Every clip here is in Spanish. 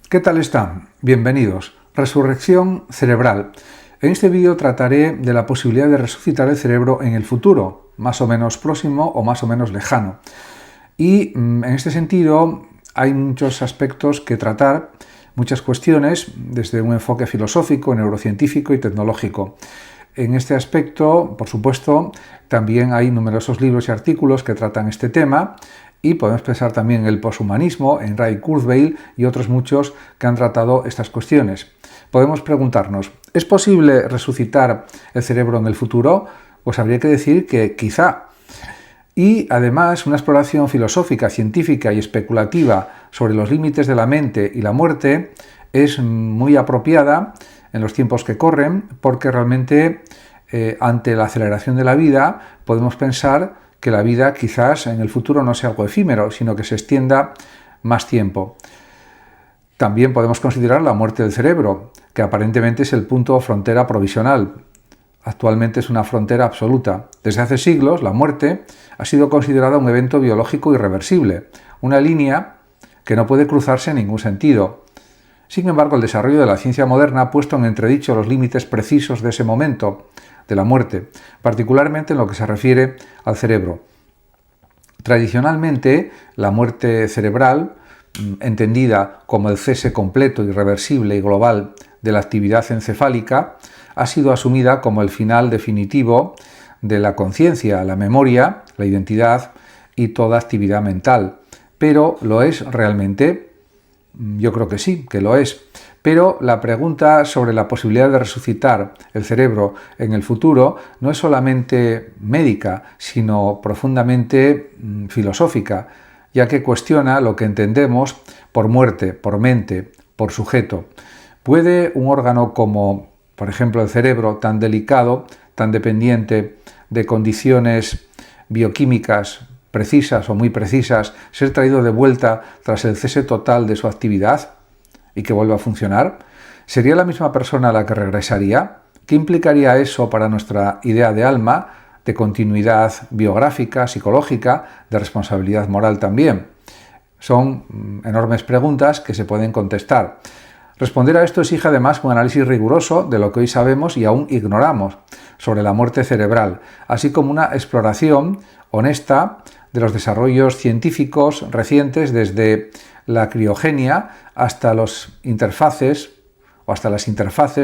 ¿Qué tal están? Bienvenidos. Resurrección cerebral. En este vídeo trataré de la posibilidad de resucitar el cerebro en el futuro, más o menos próximo o más o menos lejano. Y en este sentido hay muchos aspectos que tratar, muchas cuestiones, desde un enfoque filosófico, neurocientífico y tecnológico. En este aspecto, por supuesto, también hay numerosos libros y artículos que tratan este tema, y podemos pensar también en el poshumanismo, en Ray Kurzweil y otros muchos que han tratado estas cuestiones. Podemos preguntarnos, ¿es posible resucitar el cerebro en el futuro? Pues habría que decir que quizá. Y además una exploración filosófica, científica y especulativa sobre los límites de la mente y la muerte es muy apropiada en los tiempos que corren, porque realmente ante la aceleración de la vida podemos pensar que la vida quizás en el futuro no sea algo efímero, sino que se extienda más tiempo. También podemos considerar la muerte del cerebro, que aparentemente es el punto frontera provisional. Actualmente es una frontera absoluta. Desde hace siglos, la muerte ha sido considerada un evento biológico irreversible, una línea que no puede cruzarse en ningún sentido. Sin embargo, el desarrollo de la ciencia moderna ha puesto en entredicho los límites precisos de ese momento de la muerte, particularmente en lo que se refiere al cerebro. Tradicionalmente, la muerte cerebral, entendida como el cese completo, irreversible y global de la actividad encefálica, ha sido asumida como el final definitivo de la conciencia, la memoria, la identidad y toda actividad mental. ¿Pero lo es realmente? Yo creo que sí, que lo es. Pero la pregunta sobre la posibilidad de resucitar el cerebro en el futuro no es solamente médica, sino profundamente filosófica, ya que cuestiona lo que entendemos por muerte, por mente, por sujeto. ¿Puede un órgano como, por ejemplo, el cerebro, tan delicado, tan dependiente de condiciones bioquímicas precisas o muy precisas, ser traído de vuelta tras el cese total de su actividad y que vuelva a funcionar? ¿Sería la misma persona la que regresaría? ¿Qué implicaría eso para nuestra idea de alma, de continuidad biográfica, psicológica, de responsabilidad moral también? Son enormes preguntas que se pueden contestar. Responder a esto exige además un análisis riguroso de lo que hoy sabemos y aún ignoramos sobre la muerte cerebral, así como una exploración honesta de los desarrollos científicos recientes desde la criogenia hasta las interfaces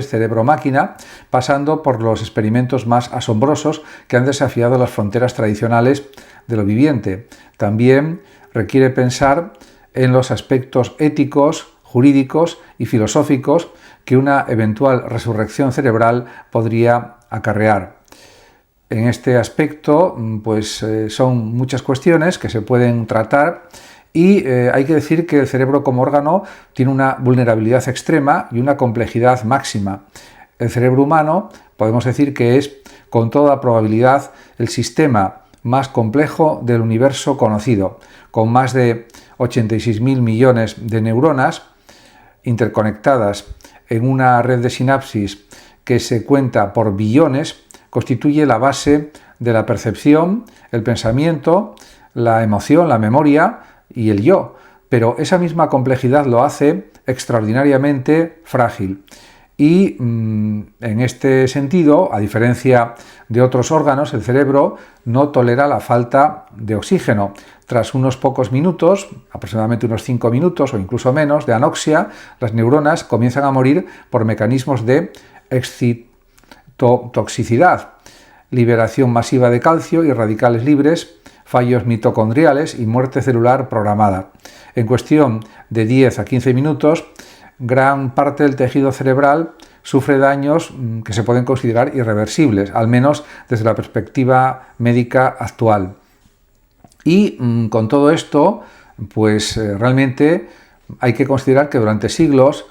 cerebro-máquina, pasando por los experimentos más asombrosos que han desafiado las fronteras tradicionales de lo viviente. También requiere pensar en los aspectos éticos, jurídicos y filosóficos que una eventual resurrección cerebral podría acarrear. En este aspecto, son muchas cuestiones que se pueden tratar y hay que decir que el cerebro como órgano tiene una vulnerabilidad extrema y una complejidad máxima. El cerebro humano podemos decir que es, con toda probabilidad, el sistema más complejo del universo conocido, con más de 86.000 millones de neuronas interconectadas en una red de sinapsis que se cuenta por billones, constituye la base de la percepción, el pensamiento, la emoción, la memoria y el yo. Pero esa misma complejidad lo hace extraordinariamente frágil. Y en este sentido, a diferencia de otros órganos, el cerebro no tolera la falta de oxígeno. Tras unos pocos minutos, aproximadamente unos 5 minutos o incluso menos, de anoxia, las neuronas comienzan a morir por mecanismos de excitotoxicidad, liberación masiva de calcio y radicales libres, fallos mitocondriales y muerte celular programada. En cuestión de 10 a 15 minutos, gran parte del tejido cerebral sufre daños que se pueden considerar irreversibles, al menos desde la perspectiva médica actual. Y con todo esto, realmente hay que considerar que durante siglos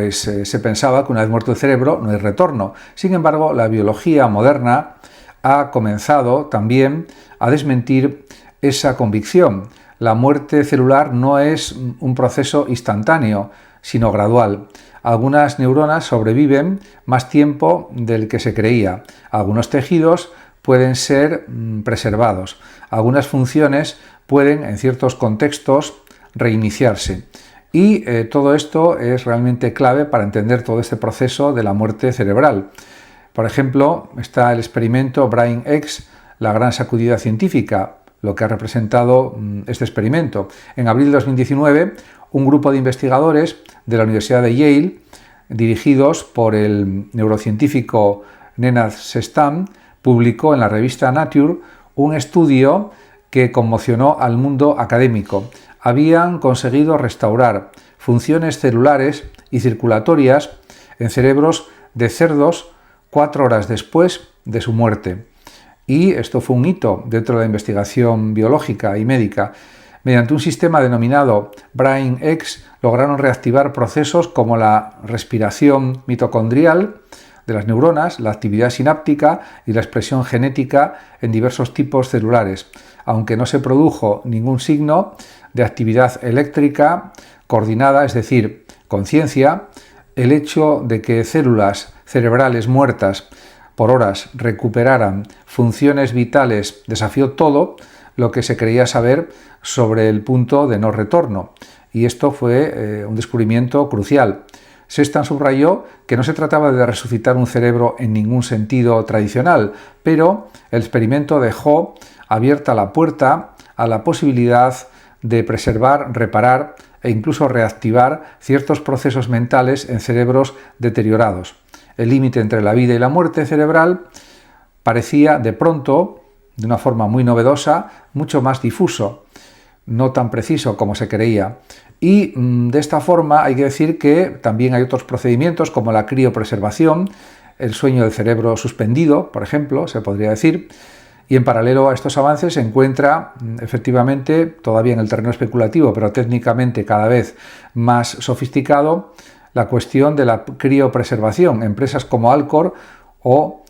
se pensaba que una vez muerto el cerebro no hay retorno. Sin embargo, la biología moderna ha comenzado también a desmentir esa convicción. La muerte celular no es un proceso instantáneo, sino gradual. Algunas neuronas sobreviven más tiempo del que se creía. Algunos tejidos pueden ser preservados. Algunas funciones pueden, en ciertos contextos, reiniciarse. Y todo esto es realmente clave para entender todo este proceso de la muerte cerebral. Por ejemplo, está el experimento BrainX, la gran sacudida científica, lo que ha representado este experimento. En abril de 2019, un grupo de investigadores de la Universidad de Yale, dirigidos por el neurocientífico Nenad Sestam, publicó en la revista Nature un estudio que conmocionó al mundo académico. Habían conseguido restaurar funciones celulares y circulatorias en cerebros de cerdos 4 horas después de su muerte. Y esto fue un hito dentro de la investigación biológica y médica. Mediante un sistema denominado BrainX lograron reactivar procesos como la respiración mitocondrial de las neuronas, la actividad sináptica y la expresión genética en diversos tipos celulares, aunque no se produjo ningún signo de actividad eléctrica coordinada, es decir, conciencia. El hecho de que células cerebrales muertas por horas recuperaran funciones vitales desafió todo lo que se creía saber sobre el punto de no retorno, y esto fue un descubrimiento crucial. Sestam subrayó que no se trataba de resucitar un cerebro en ningún sentido tradicional, pero el experimento dejó abierta la puerta a la posibilidad de preservar, reparar e incluso reactivar ciertos procesos mentales en cerebros deteriorados. El límite entre la vida y la muerte cerebral parecía de pronto, de una forma muy novedosa, mucho más difuso, no tan preciso como se creía. Y de esta forma hay que decir que también hay otros procedimientos como la criopreservación, el sueño del cerebro suspendido, por ejemplo, se podría decir. Y en paralelo a estos avances se encuentra efectivamente, todavía en el terreno especulativo, pero técnicamente cada vez más sofisticado, la cuestión de la criopreservación. Empresas como Alcor o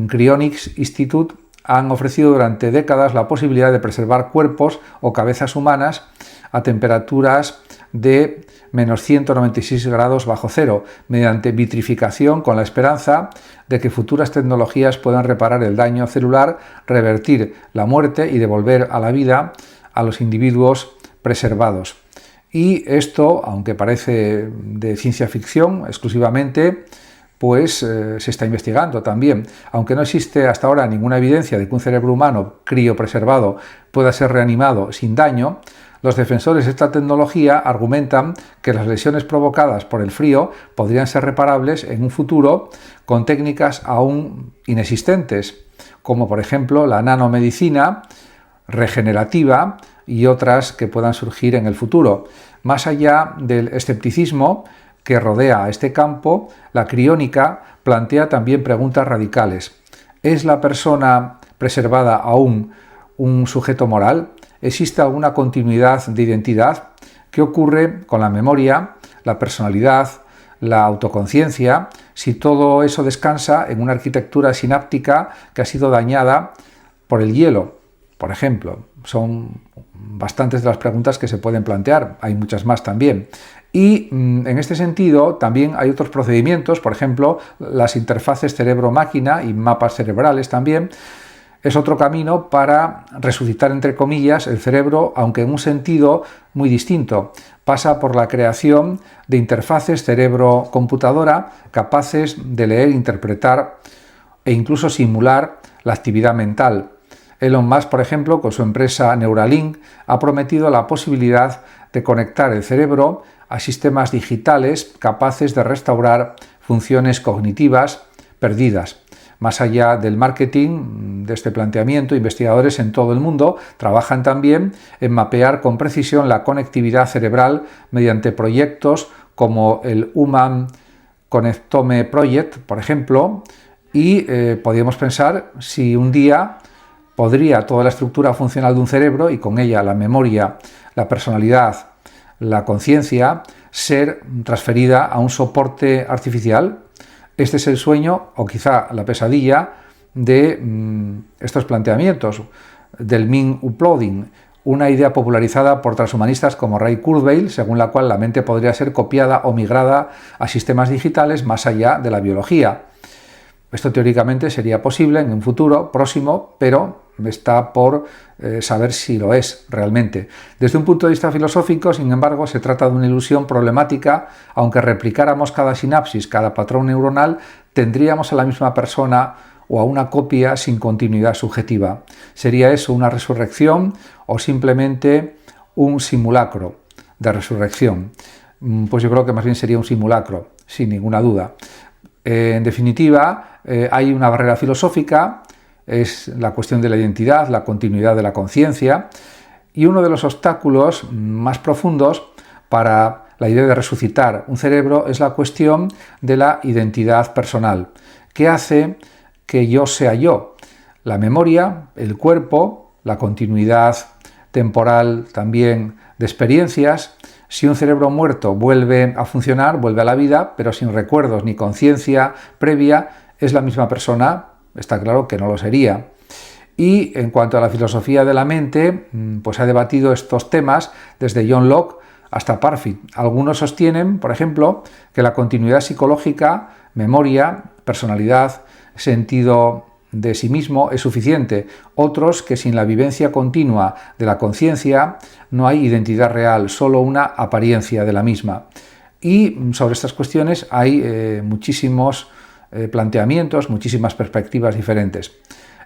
Cryonics Institute han ofrecido durante décadas la posibilidad de preservar cuerpos o cabezas humanas a temperaturas de menos 196 grados bajo cero, mediante vitrificación, con la esperanza de que futuras tecnologías puedan reparar el daño celular, revertir la muerte y devolver a la vida a los individuos preservados. Y esto, aunque parece de ciencia ficción exclusivamente, pues se está investigando también. Aunque no existe hasta ahora ninguna evidencia de que un cerebro humano criopreservado pueda ser reanimado sin daño, los defensores de esta tecnología argumentan que las lesiones provocadas por el frío podrían ser reparables en un futuro con técnicas aún inexistentes, como por ejemplo la nanomedicina regenerativa y otras que puedan surgir en el futuro. Más allá del escepticismo que rodea a este campo, la criónica plantea también preguntas radicales. ¿Es la persona preservada aún un sujeto moral? ¿Existe alguna continuidad de identidad? ¿Qué ocurre con la memoria, la personalidad, la autoconciencia, si todo eso descansa en una arquitectura sináptica que ha sido dañada por el hielo, por ejemplo? Son bastantes de las preguntas que se pueden plantear, hay muchas más también. Y en este sentido también hay otros procedimientos, por ejemplo, las interfaces cerebro-máquina y mapas cerebrales también. Es otro camino para resucitar, entre comillas, el cerebro, aunque en un sentido muy distinto. Pasa por la creación de interfaces cerebro-computadora capaces de leer, interpretar e incluso simular la actividad mental. Elon Musk, por ejemplo, con su empresa Neuralink, ha prometido la posibilidad de conectar el cerebro a sistemas digitales capaces de restaurar funciones cognitivas perdidas. Más allá del marketing de este planteamiento, investigadores en todo el mundo trabajan también en mapear con precisión la conectividad cerebral mediante proyectos como el Human Connectome Project, por ejemplo, y podríamos pensar si un día podría toda la estructura funcional de un cerebro y con ella la memoria, la personalidad, la conciencia, ser transferida a un soporte artificial. Este es el sueño o quizá la pesadilla de estos planteamientos del Mind Uploading, una idea popularizada por transhumanistas como Ray Kurzweil, según la cual la mente podría ser copiada o migrada a sistemas digitales más allá de la biología. Esto teóricamente sería posible en un futuro próximo, pero está por saber si lo es realmente. Desde un punto de vista filosófico, sin embargo, se trata de una ilusión problemática. Aunque replicáramos cada sinapsis, cada patrón neuronal, tendríamos a la misma persona o a una copia sin continuidad subjetiva. ¿Sería eso una resurrección o simplemente un simulacro de resurrección? Pues yo creo que más bien sería un simulacro, sin ninguna duda. En definitiva, hay una barrera filosófica, es la cuestión de la identidad, la continuidad de la conciencia, y uno de los obstáculos más profundos para la idea de resucitar un cerebro es la cuestión de la identidad personal. ¿Qué hace que yo sea yo? La memoria, el cuerpo, la continuidad temporal también de experiencias. Si un cerebro muerto vuelve a funcionar, vuelve a la vida, pero sin recuerdos ni conciencia previa, ¿es la misma persona? Está claro que no lo sería. Y en cuanto a la filosofía de la mente, pues ha debatido estos temas desde John Locke hasta Parfit. Algunos sostienen, por ejemplo, que la continuidad psicológica, memoria, personalidad, sentido de sí mismo es suficiente. Otros que sin la vivencia continua de la conciencia no hay identidad real, solo una apariencia de la misma. Y sobre estas cuestiones hay muchísimos planteamientos, muchísimas perspectivas diferentes.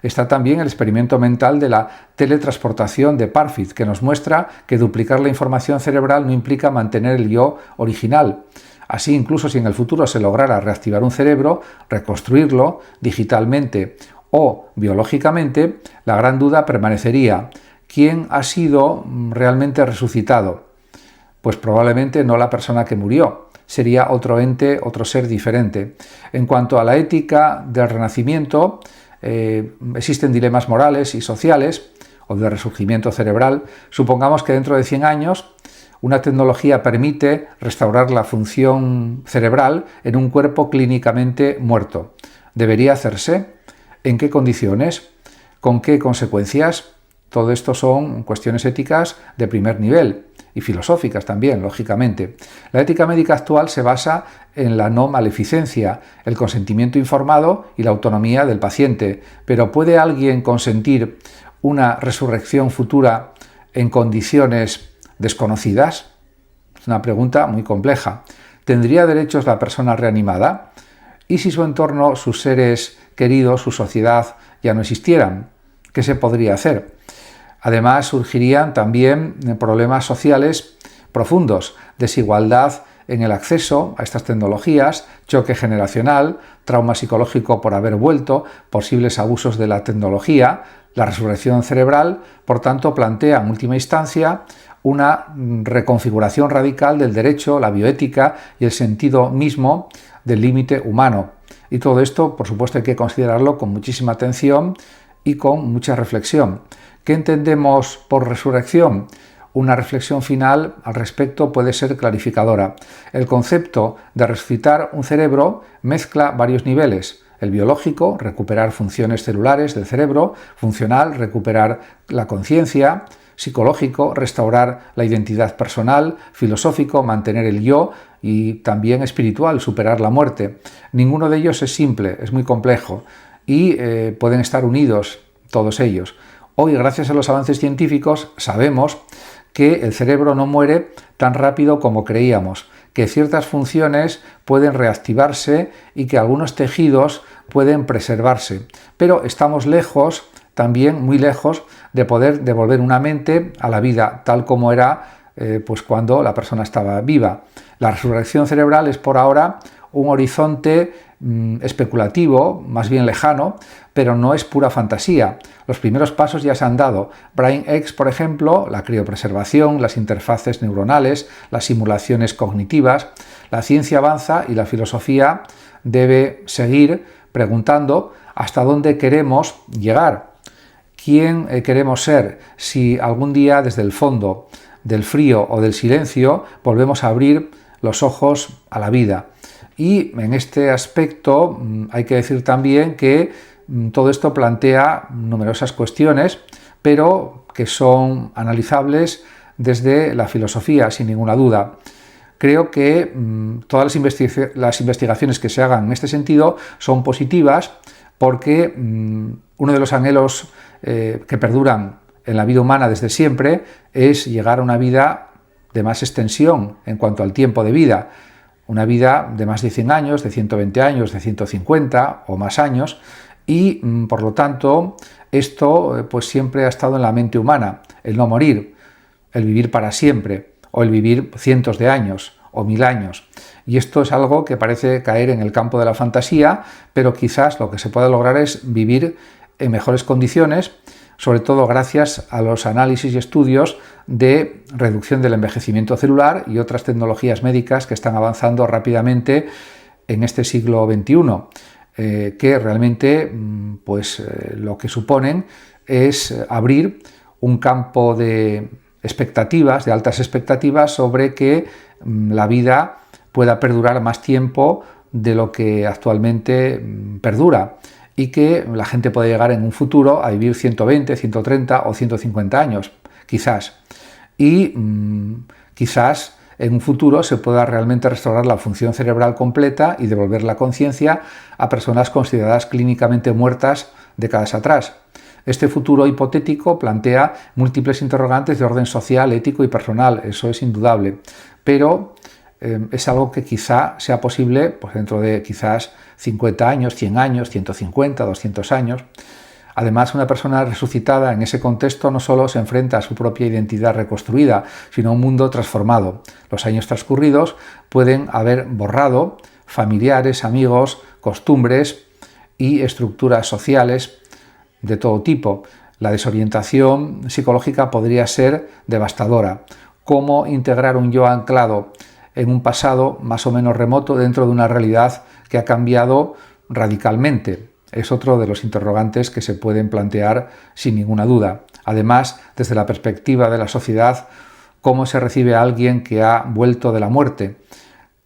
Está también el experimento mental de la teletransportación de Parfit, que nos muestra que duplicar la información cerebral no implica mantener el yo original. Así, incluso si en el futuro se lograra reactivar un cerebro, reconstruirlo digitalmente o biológicamente, la gran duda permanecería: ¿quién ha sido realmente resucitado? Pues probablemente no la persona que murió, sería otro ente, otro ser diferente. En cuanto a la ética del renacimiento, existen dilemas morales y sociales, o de resurgimiento cerebral. Supongamos que dentro de 100 años una tecnología permite restaurar la función cerebral en un cuerpo clínicamente muerto. ¿Debería hacerse? ¿En qué condiciones? ¿Con qué consecuencias? Todo esto son cuestiones éticas de primer nivel y filosóficas también, lógicamente. La ética médica actual se basa en la no maleficencia, el consentimiento informado y la autonomía del paciente. Pero ¿puede alguien consentir una resurrección futura en condiciones desconocidas? Es una pregunta muy compleja. ¿Tendría derechos la persona reanimada? ¿Y si su entorno, sus seres queridos, su sociedad ya no existieran? ¿Qué se podría hacer? Además, surgirían también problemas sociales profundos, desigualdad en el acceso a estas tecnologías, choque generacional, trauma psicológico por haber vuelto, posibles abusos de la tecnología. La resurrección cerebral, por tanto, plantea en última instancia una reconfiguración radical del derecho, la bioética y el sentido mismo del límite humano. Y todo esto, por supuesto, hay que considerarlo con muchísima atención y con mucha reflexión. ¿Qué entendemos por resurrección? Una reflexión final al respecto puede ser clarificadora. El concepto de resucitar un cerebro mezcla varios niveles. El biológico, recuperar funciones celulares del cerebro; funcional, recuperar la conciencia; psicológico, restaurar la identidad personal; filosófico, mantener el yo; y también espiritual, superar la muerte. Ninguno de ellos es simple, es muy complejo y pueden estar unidos todos ellos. Hoy, gracias a los avances científicos, sabemos que el cerebro no muere tan rápido como creíamos, que ciertas funciones pueden reactivarse y que algunos tejidos pueden preservarse. Pero estamos lejos, también muy lejos, de poder devolver una mente a la vida tal como era pues cuando la persona estaba viva. La resurrección cerebral es por ahora un horizonte especulativo, más bien lejano, pero no es pura fantasía. Los primeros pasos ya se han dado. BrainX, por ejemplo, la criopreservación, las interfaces neuronales, las simulaciones cognitivas. La ciencia avanza y la filosofía debe seguir preguntando hasta dónde queremos llegar. ¿Quién queremos ser? Si algún día, desde el fondo del frío o del silencio, volvemos a abrir los ojos a la vida. Y en este aspecto hay que decir también que todo esto plantea numerosas cuestiones, pero que son analizables desde la filosofía, sin ninguna duda. Creo que todas las investigaciones que se hagan en este sentido son positivas, porque uno de los anhelos que perduran en la vida humana desde siempre es llegar a una vida de más extensión en cuanto al tiempo de vida, una vida de más de 100 años, de 120 años, de 150 o más años, y por lo tanto esto pues siempre ha estado en la mente humana, el no morir, el vivir para siempre, o el vivir cientos de años o 1000 años. Y esto es algo que parece caer en el campo de la fantasía, pero quizás lo que se pueda lograr es vivir en mejores condiciones, sobre todo gracias a los análisis y estudios de reducción del envejecimiento celular y otras tecnologías médicas que están avanzando rápidamente en este siglo XXI, que realmente lo que suponen es abrir un campo de expectativas, de altas expectativas sobre que la vida pueda perdurar más tiempo de lo que actualmente perdura, y que la gente puede llegar en un futuro a vivir 120, 130 o 150 años, quizás. Y quizás en un futuro se pueda realmente restaurar la función cerebral completa y devolver la conciencia a personas consideradas clínicamente muertas décadas atrás. Este futuro hipotético plantea múltiples interrogantes de orden social, ético y personal, eso es indudable, pero es algo que quizá sea posible pues, dentro de quizás 50 años, 100 años, 150, 200 años. Además, una persona resucitada en ese contexto no solo se enfrenta a su propia identidad reconstruida, sino a un mundo transformado. Los años transcurridos pueden haber borrado familiares, amigos, costumbres y estructuras sociales de todo tipo. La desorientación psicológica podría ser devastadora. ¿Cómo integrar un yo anclado en un pasado más o menos remoto dentro de una realidad que ha cambiado radicalmente? Es otro de los interrogantes que se pueden plantear sin ninguna duda. Además, desde la perspectiva de la sociedad, ¿cómo se recibe a alguien que ha vuelto de la muerte?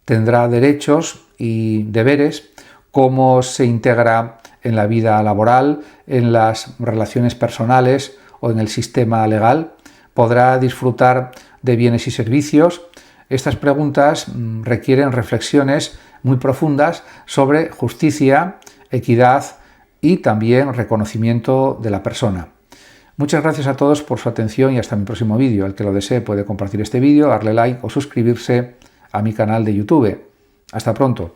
¿Tendrá derechos y deberes? ¿Cómo se integra en la vida laboral, en las relaciones personales o en el sistema legal? ¿Podrá disfrutar de bienes y servicios? Estas preguntas requieren reflexiones muy profundas sobre justicia, equidad y también reconocimiento de la persona. Muchas gracias a todos por su atención y hasta mi próximo vídeo. El que lo desee puede compartir este vídeo, darle like o suscribirse a mi canal de YouTube. Hasta pronto.